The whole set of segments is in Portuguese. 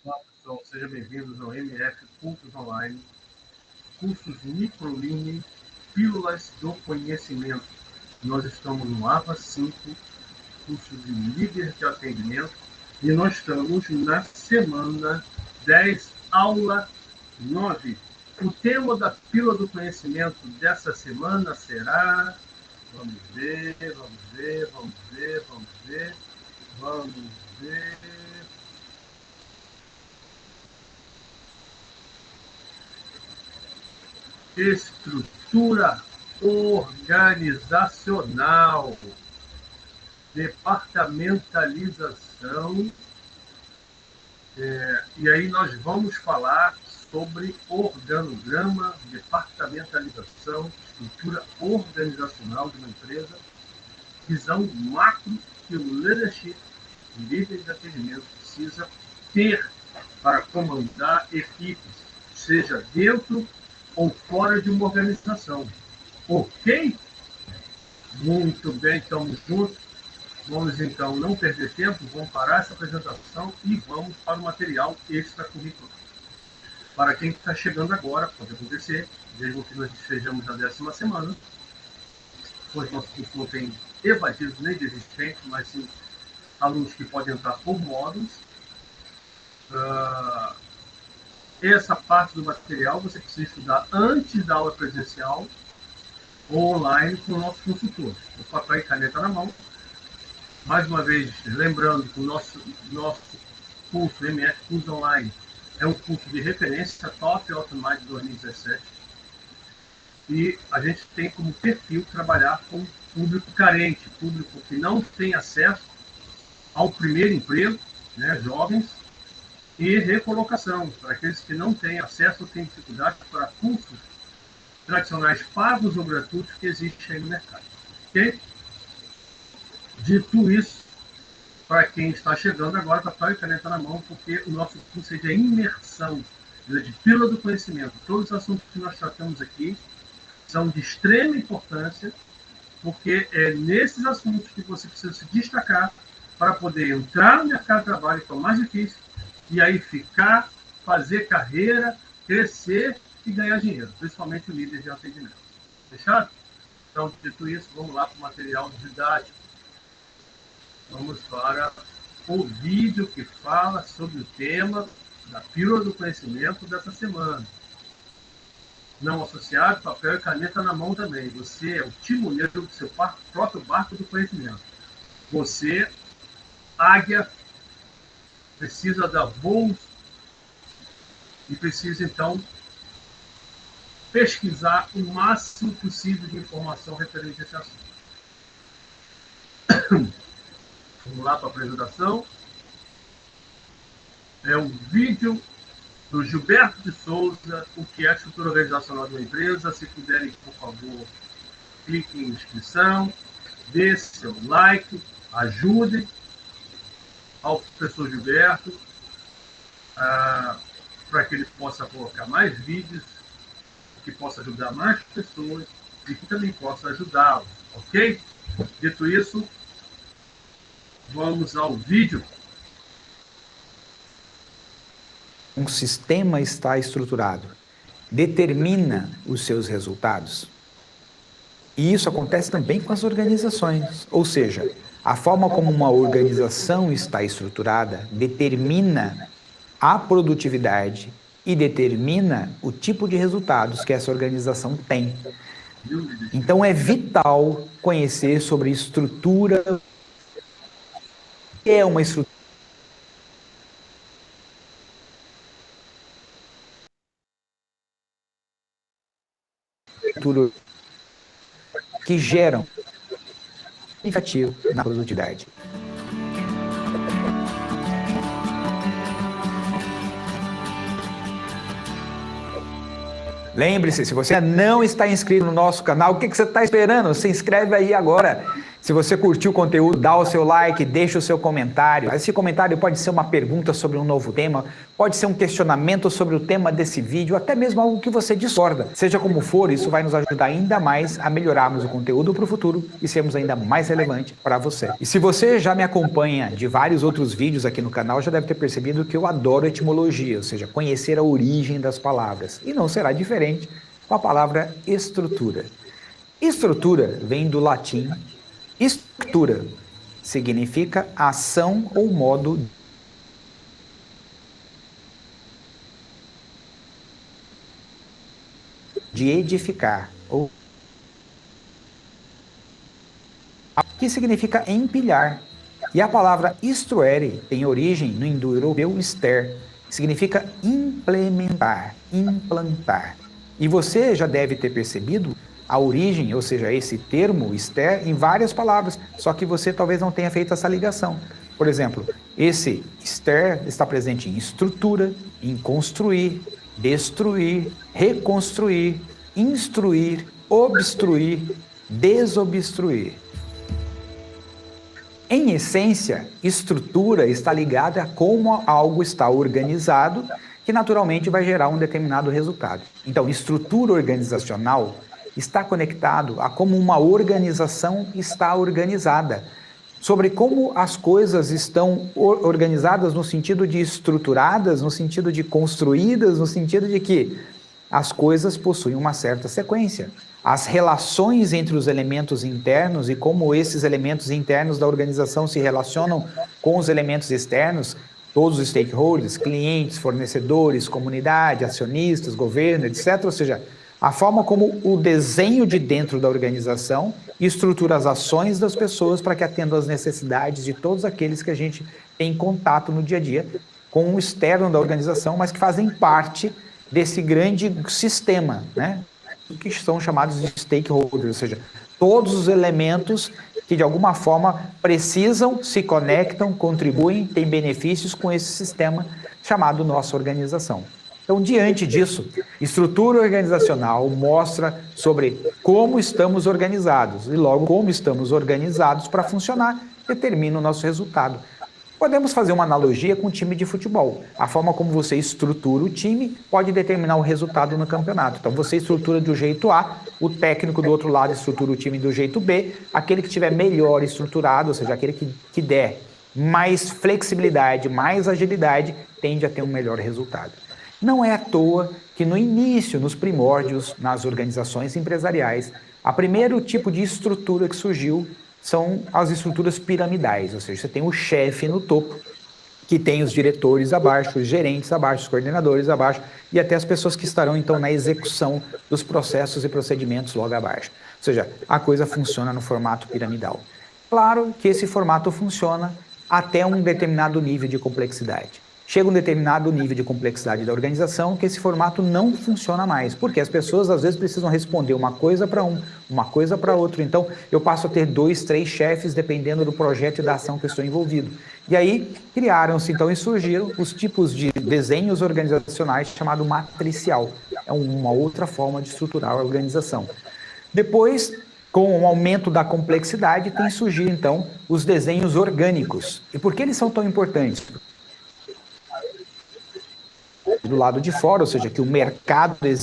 Olá, pessoal, sejam bem-vindos ao MF Cursos Online, cursos Microlearning, Pílulas do Conhecimento. Nós estamos no AVA 5, curso de líder de atendimento, e nós estamos na semana 10, aula 9. O tema da Pílula do Conhecimento dessa semana será... Vamos ver. Estrutura organizacional, departamentalização, e aí nós vamos falar sobre organograma, departamentalização, estrutura organizacional de uma empresa, visão macro que o leadership, líder de atendimento, precisa ter para comandar equipes, seja dentro ou fora de uma organização. Ok? Muito bem, estamos juntos. Vamos, então, não perder tempo, vamos parar essa apresentação e vamos para o material extracurricular. Para quem está chegando agora, pode acontecer, mesmo que nós estejamos na 10ª semana, pois nosso curso não tem evadidos nem desistentes, mas sim alunos que podem entrar por módulos. Essa parte do material você precisa estudar antes da aula presencial ou online com nossos consultores. O papel e caneta na mão. Mais uma vez, lembrando que o nosso curso MF Curso Online é um curso de referência Top Automatic 2017. E a gente tem como perfil trabalhar com público carente, público que não tem acesso ao primeiro emprego, né, jovens, e recolocação, para aqueles que não têm acesso ou têm dificuldade para cursos tradicionais pagos ou gratuitos que existem aí no mercado. Ok? Dito isso, para quem está chegando agora, papel e caneta na mão, porque o nosso curso é de imersão, de pílula do conhecimento. Todos os assuntos que nós tratamos aqui são de extrema importância, porque é nesses assuntos que você precisa se destacar para poder entrar no mercado de trabalho, que é o mais difícil, e aí ficar, fazer carreira, crescer e ganhar dinheiro, principalmente o líder de atendimento. Fechado? Então, dito isso, vamos lá para o material didático. Vamos para o vídeo que fala sobre o tema da pílula do conhecimento dessa semana. Não associado, papel e caneta na mão também. Você é o timoneiro do seu próprio barco do conhecimento. Você, águia, precisa dar voos e precisa, então, pesquisar o máximo possível de informação referente a esse assunto. Vamos lá para a apresentação. É um vídeo do Gilberto de Souza, o que é a estrutura organizacional de uma empresa. Se puderem, por favor, cliquem em inscrição, dê seu like, ajudem ao professor Gilberto, para que ele possa colocar mais vídeos, que possa ajudar mais pessoas e que também possa ajudá-los, ok? Dito isso, vamos ao vídeo. Um sistema está estruturado, determina os seus resultados. E isso acontece também com as organizações, ou seja, a forma como uma organização está estruturada determina a produtividade e determina o tipo de resultados que essa organização tem. Então é vital conhecer sobre estrutura. O que é uma estrutura que geram significativo na produtividade. Lembre-se, se você não está inscrito no nosso canal, o que você está esperando? Se inscreve aí agora. Se você curtiu o conteúdo, dá o seu like, deixa o seu comentário. Esse comentário pode ser uma pergunta sobre um novo tema, pode ser um questionamento sobre o tema desse vídeo, até mesmo algo que você discorda. Seja como for, isso vai nos ajudar ainda mais a melhorarmos o conteúdo para o futuro e sermos ainda mais relevantes para você. E se você já me acompanha de vários outros vídeos aqui no canal, já deve ter percebido que eu adoro etimologia, ou seja, conhecer a origem das palavras. E não será diferente com a palavra estrutura. Estrutura vem do latim. Estrutura significa ação ou modo de edificar, ou que significa empilhar. E a palavra istruere tem origem no indo-europeu ster, que significa implementar, implantar. E você já deve ter percebido a origem, ou seja, esse termo ster, em várias palavras, só que você talvez não tenha feito essa ligação. Por exemplo, esse ster está presente em estrutura, em construir, destruir, reconstruir, instruir, obstruir, desobstruir. Em essência, estrutura está ligada a como algo está organizado, que naturalmente vai gerar um determinado resultado. Então, estrutura organizacional está conectado a como uma organização está organizada, sobre como as coisas estão organizadas no sentido de estruturadas, no sentido de construídas, no sentido de que as coisas possuem uma certa sequência. As relações entre os elementos internos e como esses elementos internos da organização se relacionam com os elementos externos, todos os stakeholders, clientes, fornecedores, comunidade, acionistas, governo, etc. Ou seja, a forma como o desenho de dentro da organização estrutura as ações das pessoas para que atendam às necessidades de todos aqueles que a gente tem contato no dia a dia com o externo da organização, mas que fazem parte desse grande sistema, né? Que são chamados de stakeholders, ou seja, todos os elementos que de alguma forma precisam, se conectam, contribuem, têm benefícios com esse sistema chamado nossa organização. Então, diante disso, estrutura organizacional mostra sobre como estamos organizados e logo como estamos organizados para funcionar determina o nosso resultado. Podemos fazer uma analogia com o time de futebol. A forma como você estrutura o time pode determinar o resultado no campeonato. Então, você estrutura do jeito A, o técnico do outro lado estrutura o time do jeito B, aquele que estiver melhor estruturado, ou seja, aquele que der mais flexibilidade, mais agilidade, tende a ter um melhor resultado. Não é à toa que no início, nos primórdios, nas organizações empresariais, a primeiro tipo de estrutura que surgiu são as estruturas piramidais, ou seja, você tem o chefe no topo, que tem os diretores abaixo, os gerentes abaixo, os coordenadores abaixo e até as pessoas que estarão então na execução dos processos e procedimentos logo abaixo. Ou seja, a coisa funciona no formato piramidal. Claro que esse formato funciona até um determinado nível de complexidade. Chega um determinado nível de complexidade da organização que esse formato não funciona mais, porque as pessoas às vezes precisam responder uma coisa para um, uma coisa para outro. Então, eu passo a ter 2, 3 chefes dependendo do projeto e da ação que eu estou envolvido. E aí, criaram-se então e surgiram os tipos de desenhos organizacionais chamado matricial. É uma outra forma de estruturar a organização. Depois, com o aumento da complexidade, tem surgido então os desenhos orgânicos. E por que eles são tão importantes? Do lado de fora, ou seja, que o mercado da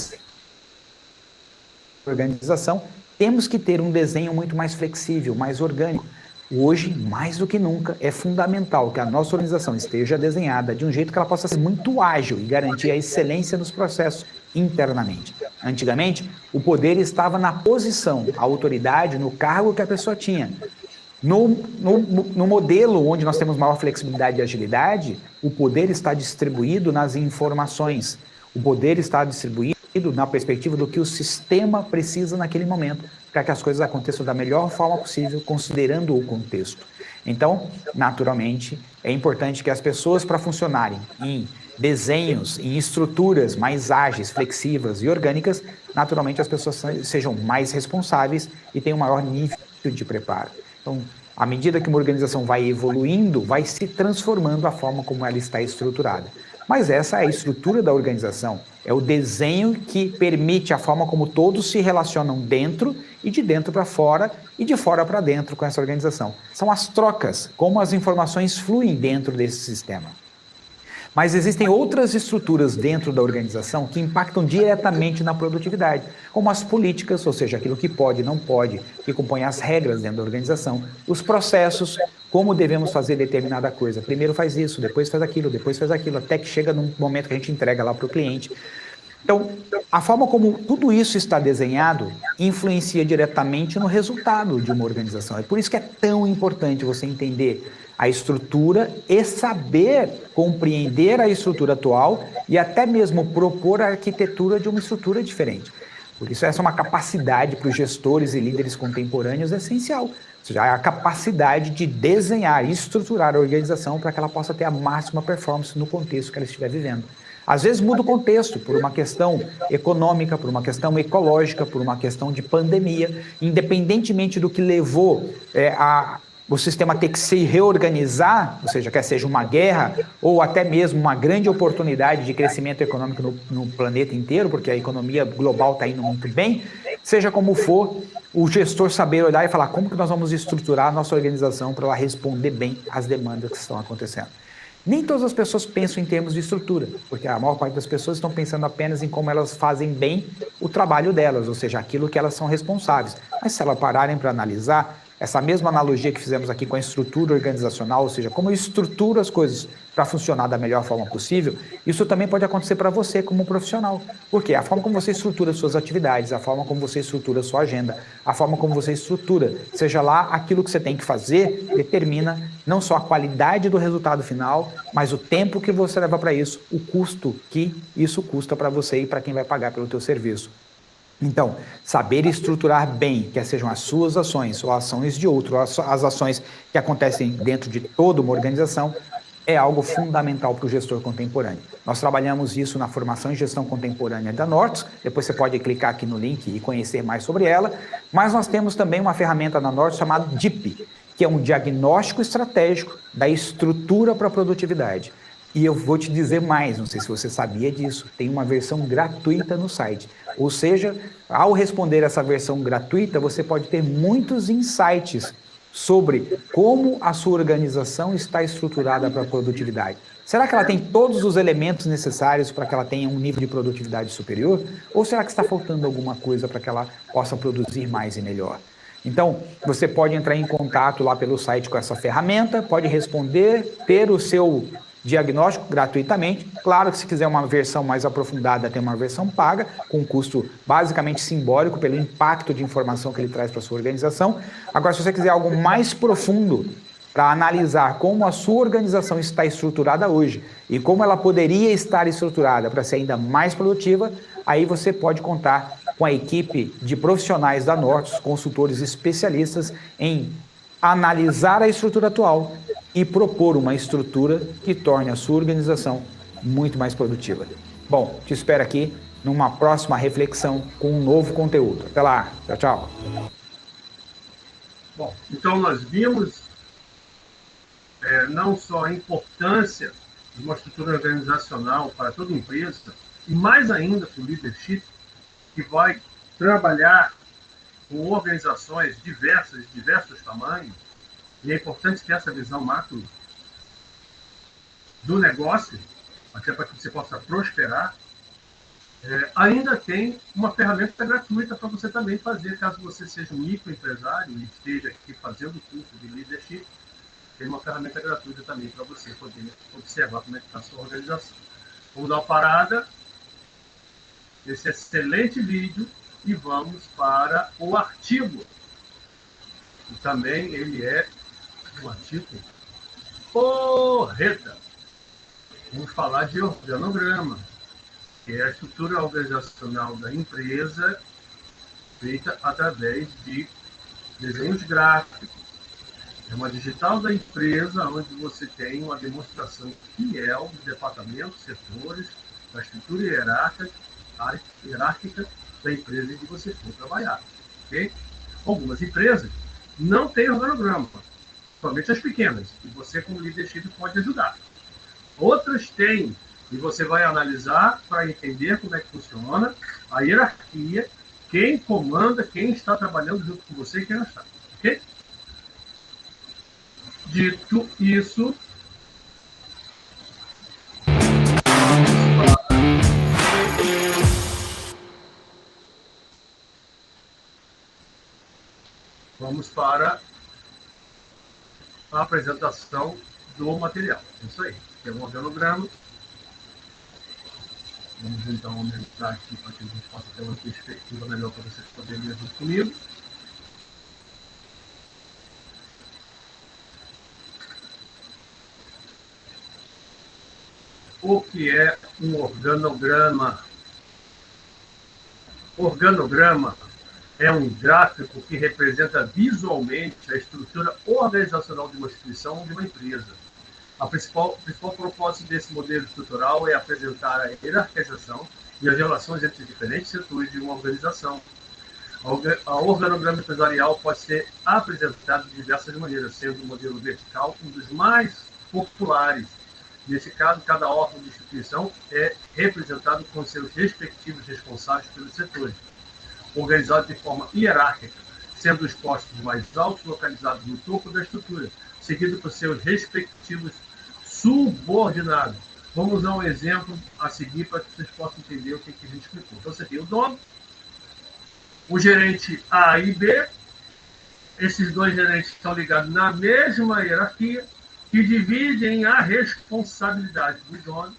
organização, temos que ter um desenho muito mais flexível, mais orgânico. Hoje, mais do que nunca, é fundamental que a nossa organização esteja desenhada de um jeito que ela possa ser muito ágil e garantir a excelência nos processos internamente. Antigamente, o poder estava na posição, a autoridade, no cargo que a pessoa tinha. No modelo onde nós temos maior flexibilidade e agilidade, o poder está distribuído nas informações. O poder está distribuído na perspectiva do que o sistema precisa naquele momento, para que as coisas aconteçam da melhor forma possível, considerando o contexto. Então, naturalmente, é importante que as pessoas, para funcionarem em desenhos, em estruturas mais ágeis, flexíveis e orgânicas, naturalmente as pessoas sejam mais responsáveis e tenham um maior nível de preparo. Então, à medida que uma organização vai evoluindo, vai se transformando a forma como ela está estruturada. Mas essa é a estrutura da organização, é o desenho que permite a forma como todos se relacionam dentro e de dentro para fora e de fora para dentro com essa organização. São as trocas, como as informações fluem dentro desse sistema. Mas existem outras estruturas dentro da organização que impactam diretamente na produtividade, como as políticas, ou seja, aquilo que pode e não pode, que compõem as regras dentro da organização, os processos, como devemos fazer determinada coisa. Primeiro faz isso, depois faz aquilo, até que chega num momento que a gente entrega lá para o cliente. Então, a forma como tudo isso está desenhado influencia diretamente no resultado de uma organização. É por isso que é tão importante você entender a estrutura e saber compreender a estrutura atual e até mesmo propor a arquitetura de uma estrutura diferente. Por isso, essa é uma capacidade para os gestores e líderes contemporâneos essencial. Ou seja, a capacidade de desenhar e estruturar a organização para que ela possa ter a máxima performance no contexto que ela estiver vivendo. Às vezes muda o contexto por uma questão econômica, por uma questão ecológica, por uma questão de pandemia, independentemente do que levou o sistema ter que se reorganizar, ou seja, quer seja uma guerra ou até mesmo uma grande oportunidade de crescimento econômico no planeta inteiro, porque a economia global está indo muito bem, seja como for, o gestor saber olhar e falar como que nós vamos estruturar a nossa organização para ela responder bem às demandas que estão acontecendo. Nem todas as pessoas pensam em termos de estrutura, porque a maior parte das pessoas estão pensando apenas em como elas fazem bem o trabalho delas, ou seja, aquilo que elas são responsáveis. Mas se elas pararem para analisar, essa mesma analogia que fizemos aqui com a estrutura organizacional, ou seja, como eu estruturo as coisas para funcionar da melhor forma possível, isso também pode acontecer para você como profissional. Porque a forma como você estrutura suas atividades, a forma como você estrutura sua agenda, a forma como você estrutura, seja lá aquilo que você tem que fazer, determina não só a qualidade do resultado final, mas o tempo que você leva para isso, o custo que isso custa para você e para quem vai pagar pelo teu serviço. Então, saber estruturar bem, quer sejam as suas ações ou ações de outro, as ações que acontecem dentro de toda uma organização, é algo fundamental para o gestor contemporâneo. Nós trabalhamos isso na formação em gestão contemporânea da Nortus, depois você pode clicar aqui no link e conhecer mais sobre ela, mas nós temos também uma ferramenta na Nortus chamada DIP, que é um diagnóstico estratégico da estrutura para a produtividade. E eu vou te dizer mais, não sei se você sabia disso, tem uma versão gratuita no site. Ou seja, ao responder essa versão gratuita, você pode ter muitos insights sobre como a sua organização está estruturada para a produtividade. Será que ela tem todos os elementos necessários para que ela tenha um nível de produtividade superior? Ou será que está faltando alguma coisa para que ela possa produzir mais e melhor? Então, você pode entrar em contato lá pelo site com essa ferramenta, pode responder, ter o seu diagnóstico gratuitamente. Claro que se quiser uma versão mais aprofundada, tem uma versão paga, com um custo basicamente simbólico pelo impacto de informação que ele traz para a sua organização. Agora, se você quiser algo mais profundo para analisar como a sua organização está estruturada hoje e como ela poderia estar estruturada para ser ainda mais produtiva, aí você pode contar com a equipe de profissionais da Nortus, consultores especialistas em analisar a estrutura atual e propor uma estrutura que torne a sua organização muito mais produtiva. Bom, te espero aqui numa próxima reflexão com um novo conteúdo. Até lá, tchau, tchau. Bom, então nós vimos não só a importância de uma estrutura organizacional para toda empresa, e mais ainda para o leadership, que vai trabalhar com organizações diversas, de diversos tamanhos, e é importante ter essa visão macro do negócio, até para que você possa prosperar. Ainda tem uma ferramenta gratuita para você também fazer, caso você seja um microempresário e esteja aqui fazendo o curso de leadership, tem uma ferramenta gratuita também para você poder observar como é que está a sua organização. Vamos dar uma parada nesse excelente vídeo e vamos para o artigo. E também ele é um artigo porreta. Vamos falar de organograma, que é a estrutura organizacional da empresa feita através de desenhos gráficos. É uma digital da empresa onde você tem uma demonstração fiel dos departamentos, setores, da estrutura hierárquica da empresa em que você for trabalhar. Okay? Algumas empresas não têm organograma, somente as pequenas, e você, como leadership, pode ajudar. Outras têm E você vai analisar para entender como é que funciona a hierarquia, quem comanda, quem está trabalhando junto com você e quem não está. Ok? Dito isso, vamos para a apresentação do material. Isso aí. Tem um organograma. Vamos então aumentar aqui para que a gente possa ter uma perspectiva melhor para vocês poderem ler junto comigo. O que é um organograma? Organograma é um gráfico que representa visualmente a estrutura organizacional de uma instituição ou de uma empresa. O principal propósito desse modelo estrutural é apresentar a hierarquização e as relações entre diferentes setores de uma organização. A organograma empresarial pode ser apresentado de diversas maneiras, sendo o modelo vertical um dos mais populares. Nesse caso, cada órgão de instituição é representado com seus respectivos responsáveis pelos setores, organizado de forma hierárquica, sendo os postos mais altos localizados no topo da estrutura, seguido por seus respectivos subordinados. Vamos usar um exemplo a seguir para que vocês possam entender o que a gente explicou. Então, você tem o dono, o gerente A e B. Esses dois gerentes estão ligados na mesma hierarquia, que dividem a responsabilidade do dono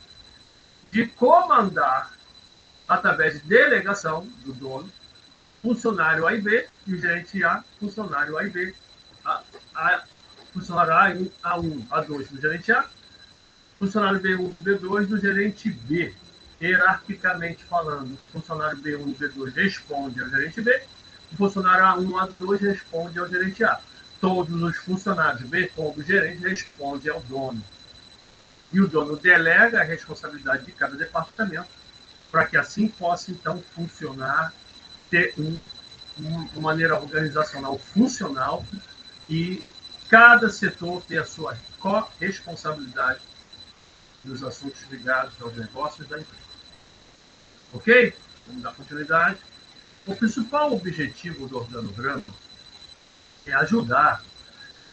de comandar, através de delegação do dono, funcionário A e B, e o gerente A, funcionário A e B. Funcionário A1, A2 do gerente A, funcionário B1, B2 do gerente B. Hierarquicamente falando, o funcionário B1 e B2 responde ao gerente B, o funcionário A1 A2 responde ao gerente A. Todos os funcionários B, como o gerente, respondem ao dono. E o dono delega a responsabilidade de cada departamento para que assim possa, então, funcionar, ter uma maneira organizacional funcional e cada setor ter a sua corresponsabilidade nos assuntos ligados aos negócios da empresa. Ok? Vamos dar continuidade. O principal objetivo do organograma é ajudar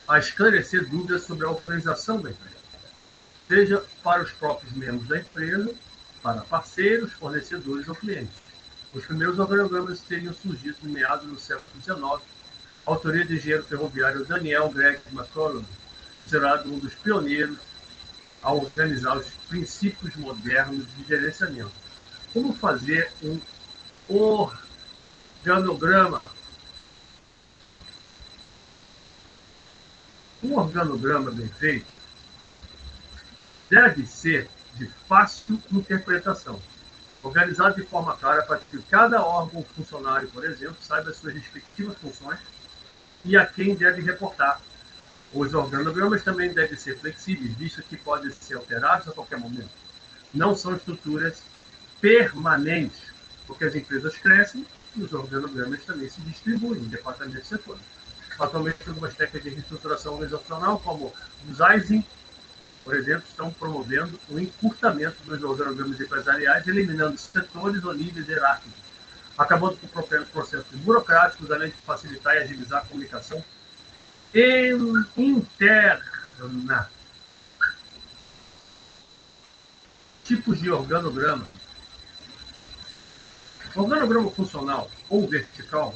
a esclarecer dúvidas sobre a organização da empresa, seja para os próprios membros da empresa, para parceiros, fornecedores ou clientes. Os primeiros organogramas teriam surgido em meados do século XIX. A autoria do engenheiro ferroviário Daniel Greg McCollum, considerado um dos pioneiros a organizar os princípios modernos de gerenciamento. Como fazer um organograma? Um organograma bem feito deve ser de fácil interpretação, organizado de forma clara para que cada órgão funcionário, por exemplo, saiba as suas respectivas funções e a quem deve reportar. Os organogramas também devem ser flexíveis, visto que podem ser alterados a qualquer momento. Não são estruturas permanentes, porque as empresas crescem e os organogramas também se distribuem em departamentos e setores. Atualmente, algumas técnicas de reestruturação organizacional, como o Zeiss, por exemplo, estão promovendo o encurtamento dos organogramas empresariais, eliminando setores ou níveis hierárquicos, acabando com processos burocráticos, além de facilitar e agilizar a comunicação interna. Tipos de organograma. Organograma funcional ou vertical,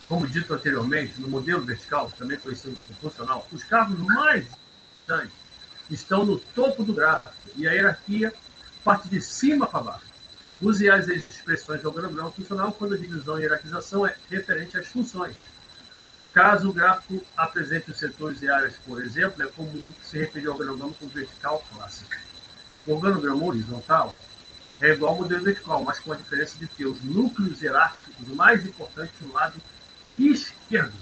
como dito anteriormente, no modelo vertical, também conhecido como funcional, os cargos mais distantes estão no topo do gráfico e a hierarquia parte de cima para baixo. Use as expressões de organograma funcional quando a divisão e hierarquização é referente às funções. Caso o gráfico apresente os setores e áreas, por exemplo, é comum se referir ao organograma como vertical clássico. O organograma horizontal é igual ao modelo vertical, mas com a diferença de ter os núcleos hierárquicos mais importantes no lado esquerdo,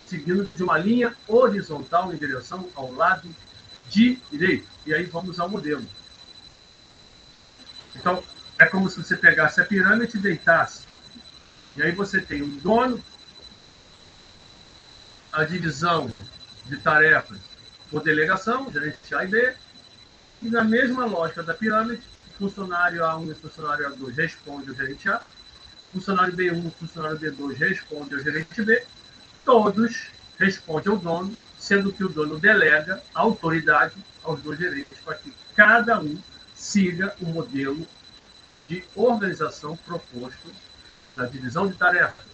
seguindo de uma linha horizontal em direção ao lado direito. E aí vamos ao modelo. Então, é como se você pegasse a pirâmide e deitasse. E aí você tem o dono, a divisão de tarefas por delegação, gerente A e B, E na mesma lógica da pirâmide, funcionário A1 e funcionário A2 responde ao gerente A, funcionário B1 e funcionário B2 responde ao gerente B, todos respondem ao dono, sendo que o dono delega a autoridade aos dois gerentes para que cada um siga o modelo de organização proposto na divisão de tarefas.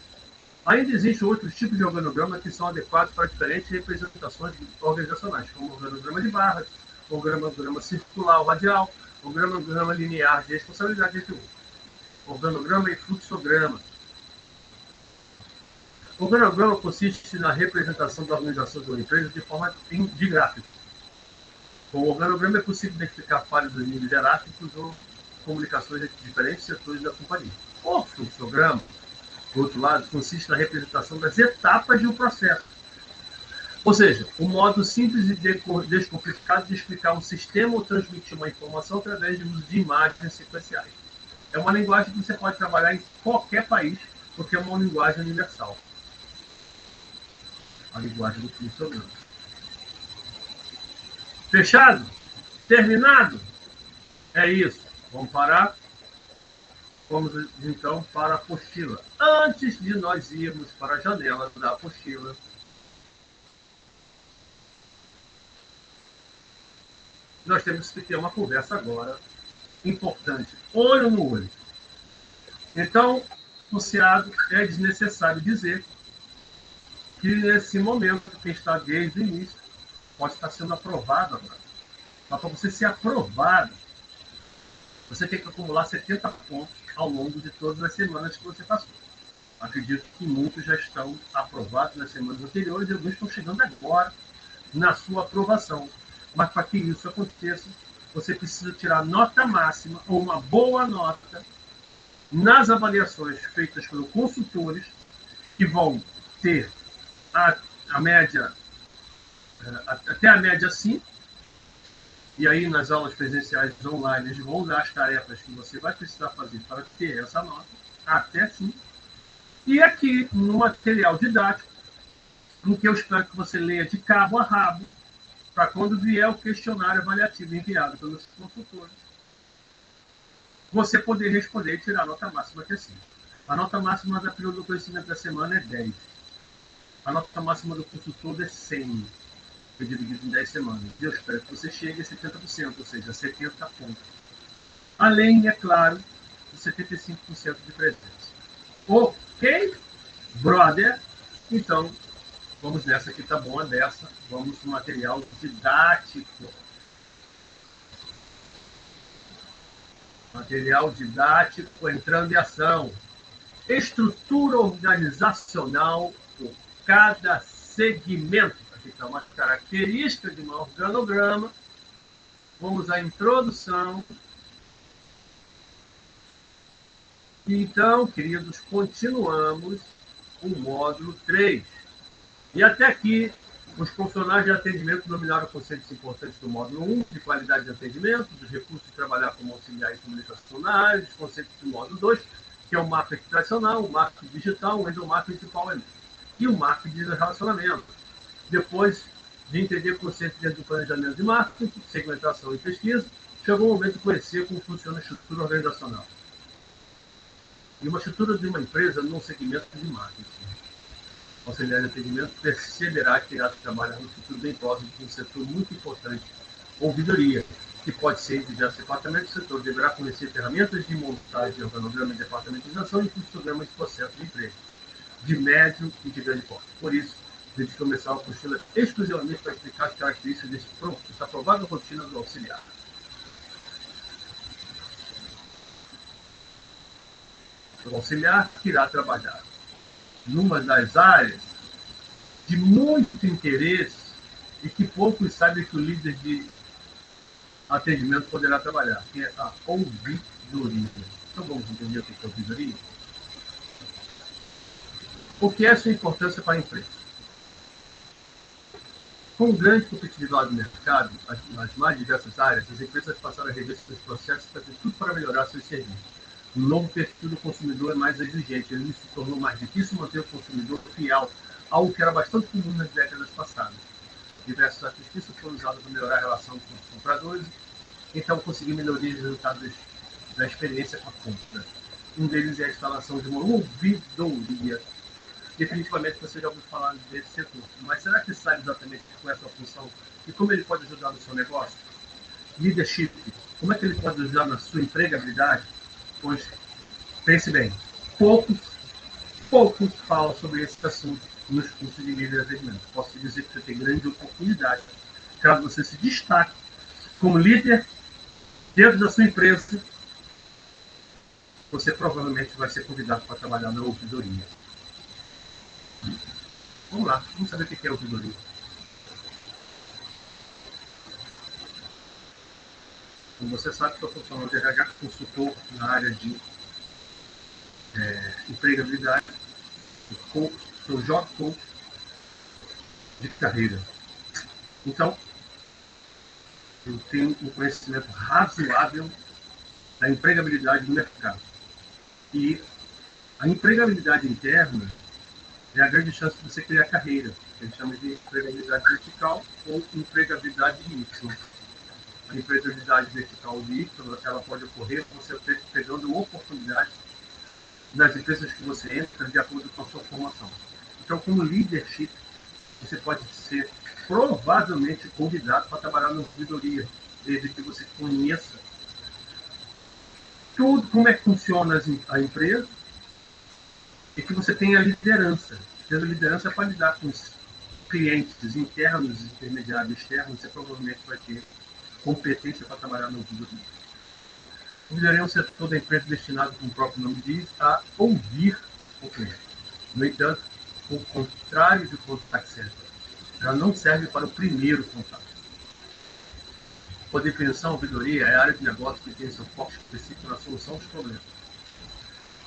Ainda existem outros tipos de organograma que são adequados para diferentes representações organizacionais, como organograma de barras, organograma circular ou radial, organograma linear de responsabilidade, entre outros. Organograma e fluxograma. O organograma consiste na representação da organização de uma empresa de forma de gráfico. Com o organograma é possível identificar falhas dos níveis hierárquicos ou comunicações entre diferentes setores da companhia. O fluxograma, por outro lado, consiste na representação das etapas de um processo. Ou seja, um modo simples e descomplicado de explicar um sistema ou transmitir uma informação através do uso de imagens sequenciais. É uma linguagem que você pode trabalhar em qualquer país, porque é uma linguagem universal. A linguagem do fluxograma. Fechado? Terminado? É isso. Vamos parar? Vamos então para a apostila. Antes de nós irmos para a janela da apostila, nós temos que ter uma conversa agora importante, olho no olho. Então, associado, é desnecessário dizer que nesse momento, quem está desde o início, pode estar sendo aprovado agora. Mas para você ser aprovado, você tem que acumular 70 pontos ao longo de todas as semanas que você passou. Acredito que muitos já estão aprovados nas semanas anteriores e alguns estão chegando agora na sua aprovação. Mas para que isso aconteça, você precisa tirar nota máxima ou uma boa nota nas avaliações feitas pelos consultores, que vão ter a média, até a média 5, e aí nas aulas presenciais online eles vão dar as tarefas que você vai precisar fazer para ter essa nota, até 5. E aqui, no material didático, em que eu espero que você leia de cabo a rabo, para quando vier o questionário avaliativo enviado pelos consultores, você poder responder e tirar a nota máxima que é 5. A nota máxima da período do conhecimento da semana é 10. A nota máxima do curso todo é 100, foi dividido em 10 semanas. E eu espero que você chegue a 70%, ou seja, 70 pontos. Além, é claro, de 75% de presença. Ok, brother? Então, vamos nessa que tá bom, é dessa. Vamos no material didático. Material didático entrando em ação. Estrutura organizacional por cada segmento. Aqui está uma característica de um organograma. Vamos à introdução. Então, queridos, continuamos o módulo 3. E até aqui, os profissionais de atendimento dominaram conceitos importantes do módulo 1, de qualidade de atendimento, dos recursos de trabalhar como auxiliar em comunicação na área, os conceitos do módulo 2, que é o marketing tradicional, o marketing digital, o endomarketing e o marketing de relacionamento. Depois de entender conceitos dentro do planejamento de marketing, segmentação e pesquisa, chegou o momento de conhecer como funciona a estrutura organizacional. E uma estrutura de uma empresa num segmento de marketing. O auxiliar de atendimento perceberá que irá trabalhar no futuro bem próximo de um setor muito importante, ouvidoria, que pode ser em diversos departamentos do setor. Deverá conhecer ferramentas de montagem de organograma e departamentização e fluxograma de processo de emprego, de médio e de grande porte. Por isso, temos que começar a apostila exclusivamente para explicar as características dessa provável rotina do auxiliar. O auxiliar que irá trabalhar numa das áreas de muito interesse e que poucos sabem que o líder de atendimento poderá trabalhar, que é a ouvidoria. Então vamos entender o que é ouvidoria? O que é sua importância para a empresa? Com grande competitividade do mercado, nas mais diversas áreas, as empresas passaram a rever seus processos para ter tudo para melhorar seus serviços. O novo perfil do consumidor é mais exigente, ele se tornou mais difícil manter o consumidor fiel, algo que era bastante comum nas décadas passadas. Diversas artifícios foram usados para melhorar a relação com os compradores Então, conseguir melhoria de resultados da experiência com a compra. Um deles é a instalação de uma ouvidoria. Definitivamente você já ouviu falar desse setor, mas será que sabe exatamente qual é a sua função e como ele pode ajudar no seu negócio? Leadership, como é que ele pode ajudar na sua empregabilidade? Pois, pense bem, poucos falam sobre esse assunto nos cursos de líder de atendimento. Posso dizer que você tem grande oportunidade, caso você se destaque como líder dentro da sua empresa, você provavelmente vai ser convidado para trabalhar na ouvidoria. Vamos lá, vamos saber o que é ouvidoria. Como você sabe, estou funcionando de RH, consultor na área de empregabilidade, sou job coach de carreira. Então, eu tenho um conhecimento razoável da empregabilidade do mercado. E a empregabilidade interna é a grande chance de você criar carreira. A gente chama de empregabilidade vertical ou empregabilidade de Y. A empregabilidade vertical de Y, ela pode ocorrer você pegando oportunidades nas empresas que você entra de acordo com a sua formação. Então, como leadership, você pode ser provavelmente convidado para trabalhar na ouvidoria, desde que você conheça tudo, como é que funciona a empresa, e que você tenha liderança. Tendo liderança para lidar com os clientes internos, intermediários, externos, você provavelmente vai ter competência para trabalhar no ouvidoria. O ouvidoria é um setor da empresa destinado, como o próprio nome diz, a ouvir o cliente. No entanto, o contrário do contact center, ela não serve para o primeiro contato. Por definição, a ouvidoria é a área de negócio que tem seu foco específico na solução dos problemas,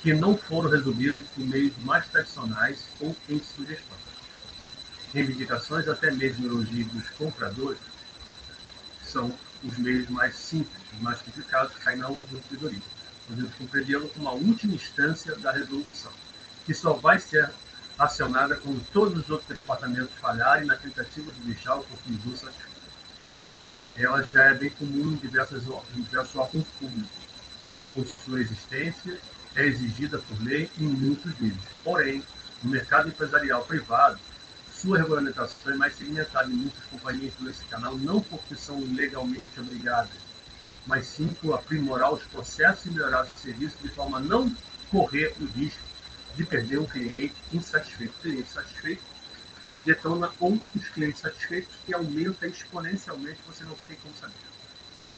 que não foram resolvidos por meios mais tradicionais ou em sugestões. Reivindicações, até mesmo elogios dos compradores, são os meios mais simples, os mais complicados, que caem na ouvidoria. Podemos compreendê-lo como a última instância da resolução, que só vai ser acionada quando todos os outros departamentos falharem na tentativa de deixar o consumidor satisfeito. Ela já é bem comum em diversos órgãos públicos, por sua existência é exigida por lei em muitos deles. Porém, no mercado empresarial privado, sua regulamentação é mais segmentada em muitas companhias nesse canal, não porque são legalmente obrigadas, mas sim por aprimorar os processos e melhorar os serviços de forma a não correr o risco de perder um cliente insatisfeito. O cliente satisfeito detona outros clientes satisfeitos que aumenta exponencialmente, você não tem como saber.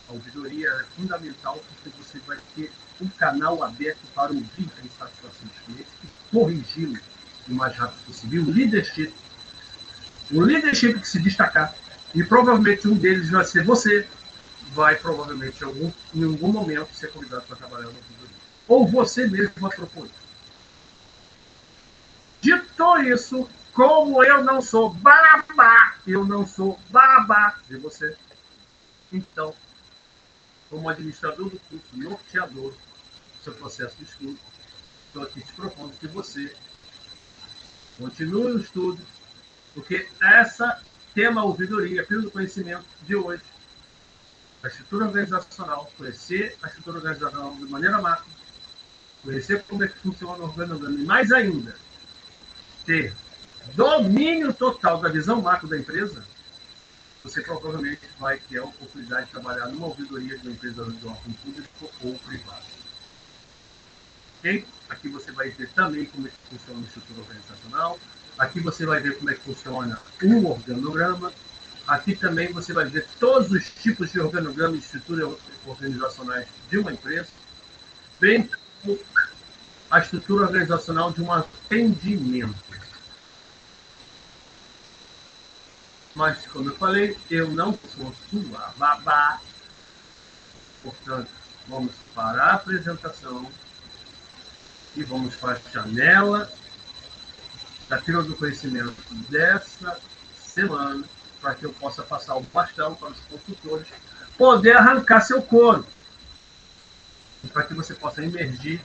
A ouvidoria é fundamental porque você vai ter um canal aberto para ouvir a insatisfação dos clientes e corrigi-lo o mais rápido possível. O leadership que se destacar, e provavelmente um deles vai ser você, vai provavelmente em algum momento ser convidado para trabalhar na ouvidoria. Ou você mesmo vai propor. Dito isso, como eu não sou babá de você, então, como administrador do curso, norteador do seu processo de estudo, estou aqui te propondo que você continue o estudo, porque essa tema ouvidoria, pelo conhecimento de hoje, a estrutura organizacional, conhecer a estrutura organizacional de maneira macro, conhecer como é que funciona o organograma, e mais ainda, ter domínio total da visão macro da empresa, você provavelmente vai ter a oportunidade de trabalhar numa ouvidoria de uma empresa de órgão público ou privado. Ok? Aqui você vai ver também como é que funciona a estrutura organizacional. Aqui você vai ver como é que funciona um organograma. Aqui também você vai ver todos os tipos de organograma e estruturas organizacionais de uma empresa, bem como a estrutura organizacional de um atendimento. Mas, como eu falei, eu não sou sua babá. Portanto, vamos para a apresentação e vamos para a janela da pílula do conhecimento dessa semana, para que eu possa passar o bastão para os consultores poder arrancar seu couro, e para que você possa emergir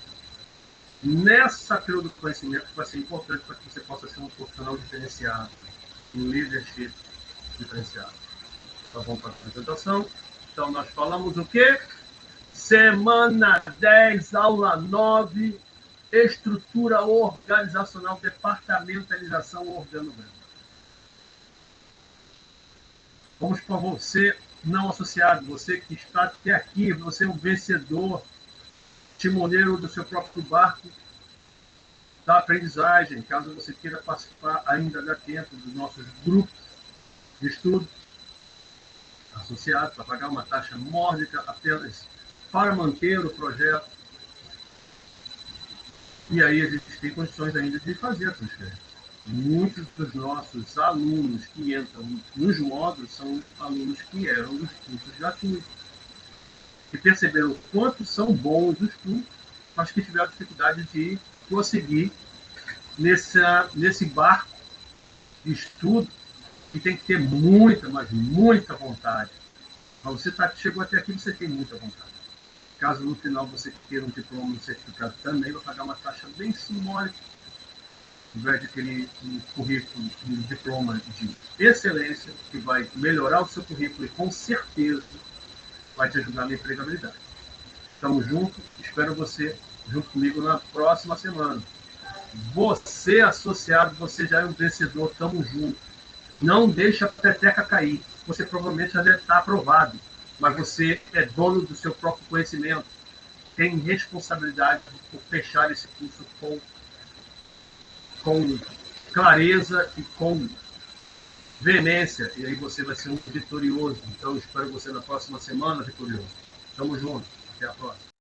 nessa pílula do conhecimento, que vai ser importante para que você possa ser um profissional diferenciado, um leadership diferenciado. Tá bom para a apresentação? Então, nós falamos o quê? Semana 10, aula 9, estrutura organizacional, departamentalização, organograma. Vamos para você, não associado, você que está até aqui, você é um vencedor, timoneiro do seu próprio barco da aprendizagem. Caso você queira participar, ainda dá tempo dos nossos grupos de estudo associados, para pagar uma taxa módica apenas para manter o projeto. E aí a gente tem condições ainda de fazer a transferência. Muitos dos nossos alunos que entram nos módulos são alunos que eram dos cursos gratuitos, que perceberam o quanto são bons os cursos, mas que tiveram dificuldade de prosseguir nesse barco de estudo, que tem que ter muita, mas muita vontade. Mas você chegou até aqui, você tem muita vontade. Caso no final você queira um diploma, um certificado, também vai pagar uma taxa bem simbólica, ao invés de querer um currículo, um diploma de excelência, que vai melhorar o seu currículo e com certeza vai te ajudar na empregabilidade. Estamos juntos, espero você junto comigo na próxima semana. Você, associado, você já é um vencedor, estamos juntos. Não deixa a peteca cair. Você provavelmente já deve estar aprovado, mas você é dono do seu próprio conhecimento. Tem responsabilidade por fechar esse curso com clareza e com veemência, e aí você vai ser um vitorioso. Então, espero você na próxima semana, vitorioso. Tamo junto. Até a próxima.